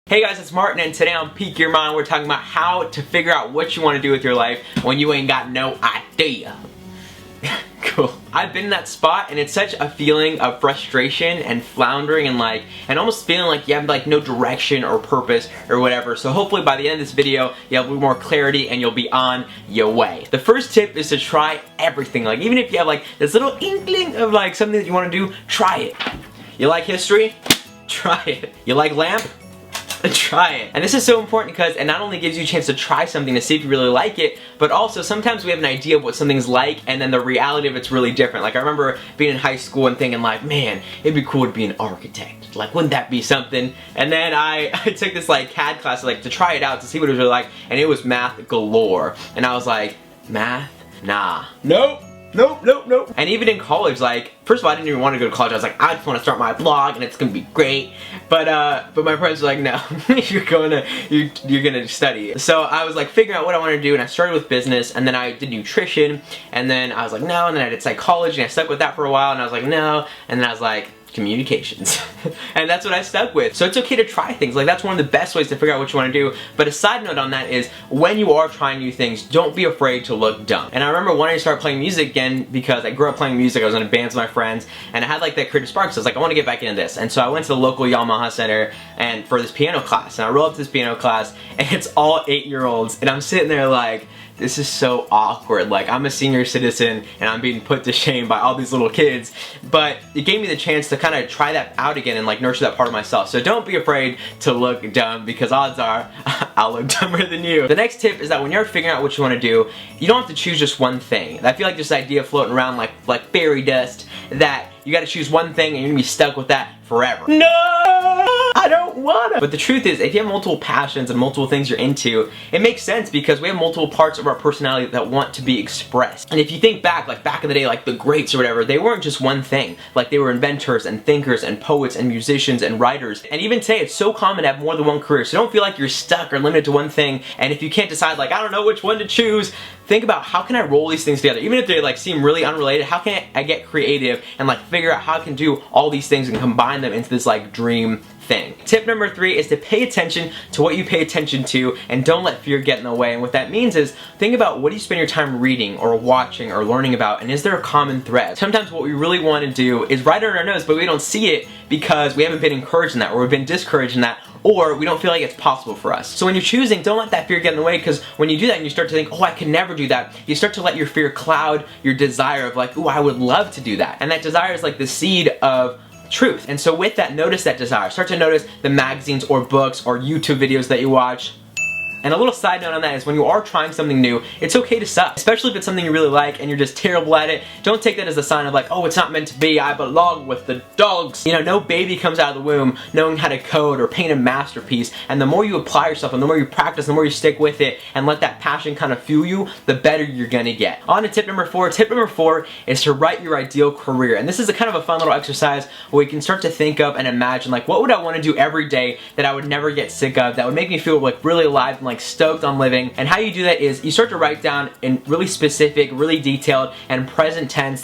Hey guys, it's Martin, and today on Peak Your Mind we're talking about how to figure out what you want to do with your life when you ain't got no idea. Cool. I've been in that spot, and it's such a feeling of frustration and floundering and almost feeling like you have no direction or purpose or whatever. So hopefully by the end of this video you have a little more clarity and you'll be on your way. The first tip is to try everything. Even if you have this little inkling of something that you want to do, try it. You like history? Try it. You like lamp? Try it. And this is so important because it not only gives you a chance to try something to see if you really like it, but also sometimes we have an idea of what something's like and then the reality of it's really different. I remember being in high school and thinking man, it'd be cool to be an architect. Wouldn't that be something? And then I took this CAD class to try it out to see what it was really like, and it was math galore. And I was like, math? Nah. Nope. Nope, nope, nope. And even in college, first of all, I didn't even want to go to college. I was like, I just want to start my blog and it's gonna be great. But my friends were like, no, you're gonna study. So I was figuring out what I wanted to do, and I started with business, and then I did nutrition, and then I was like, no, and then I did psychology, and I stuck with that for a while, and I was like, no, and then I was like, communications. And that's what I stuck with. So it's okay to try things. That's one of the best ways to figure out what you want to do. But a side note on that is, when you are trying new things, don't be afraid to look dumb. And I remember wanting to start playing music again because I grew up playing music. I was in bands with my friends, and I had that creative spark. So I was like, I want to get back into this. And so I went to the local Yamaha Center and for this piano class. And I rolled up to this piano class, and it's all 8-year-olds, and I'm sitting there this is so awkward. I'm a senior citizen and I'm being put to shame by all these little kids. But it gave me the chance to kind of try that out again and nurture that part of myself. So don't be afraid to look dumb, because odds are I'll look dumber than you. The next tip is that when you're figuring out what you want to do, you don't have to choose just one thing. I feel like this idea floating around like fairy dust, that you got to choose one thing and you're gonna be stuck with that forever. No! I don't wanna! But the truth is, if you have multiple passions and multiple things you're into, it makes sense because we have multiple parts of our personality that want to be expressed. And if you think back, back in the day, the greats or whatever, they weren't just one thing. They were inventors and thinkers and poets and musicians and writers. And even today, it's so common to have more than one career, so don't feel like you're stuck or limited to one thing. And if you can't decide, I don't know which one to choose, think about how can I roll these things together. Even if they seem really unrelated, how can I get creative and figure out how I can do all these things and combine them into this dream thing. Tip number 3 is to pay attention to what you pay attention to, and don't let fear get in the way. And what that means is, think about what do you spend your time reading or watching or learning about, and is there a common thread? Sometimes what we really want to do is write it on our nose, but we don't see it because we haven't been encouraged in that, or we've been discouraged in that, or we don't feel like it's possible for us. So when you're choosing, don't let that fear get in the way, because when you do that and you start to think, oh, I can never do that, you start to let your fear cloud your desire of ooh, I would love to do that. And that desire is the seed of truth. And so with that, notice that desire. Start to notice the magazines or books or YouTube videos that you watch. And a little side note on that is, when you are trying something new, it's okay to suck. Especially if it's something you really like and you're just terrible at it. Don't take that as a sign of oh, it's not meant to be, I belong with the dogs. No baby comes out of the womb knowing how to code or paint a masterpiece. And the more you apply yourself and the more you practice, the more you stick with it and let that passion kind of fuel you, the better you're gonna get. On to tip number 4. Tip number 4 is to write your ideal career. And this is a kind of a fun little exercise where you can start to think of and imagine what would I want to do every day that I would never get sick of, that would make me feel really alive and stoked on living. And how you do that is you start to write down in really specific, really detailed, and present tense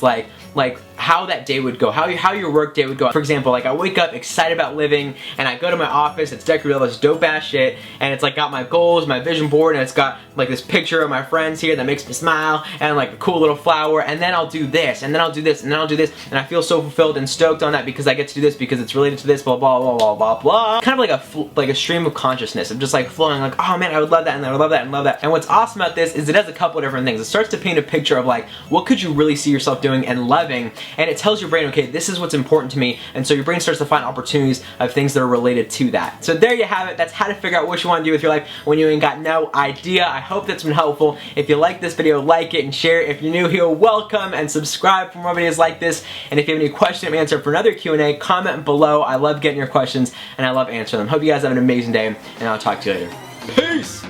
how that day would go, how your work day would go. For example, I wake up excited about living, and I go to my office, it's decorated with all this dope ass shit, and it's got my goals, my vision board, and it's got this picture of my friends here that makes me smile, and a cool little flower, and then I'll do this, and then I'll do this, and then I'll do this, and I feel so fulfilled and stoked on that because I get to do this because it's related to this, blah blah blah blah blah blah. Kind of like a stream of consciousness of just flowing, oh man, I would love that, and I would love that, and love that. And what's awesome about this is it does a couple of different things. It starts to paint a picture of what could you really see yourself doing and loving, and it tells your brain, okay, this is what's important to me, and so your brain starts to find opportunities of things that are related to that. So there you have it. That's how to figure out what you want to do with your life when you ain't got no idea. I hope that's been helpful. If you like this video, like it and share it. If you're new here, welcome, and subscribe for more videos like this. And if you have any question or answer for another Q&A, comment below. I love getting your questions and I love answering them. Hope you guys have an amazing day, and I'll talk to you later. Peace!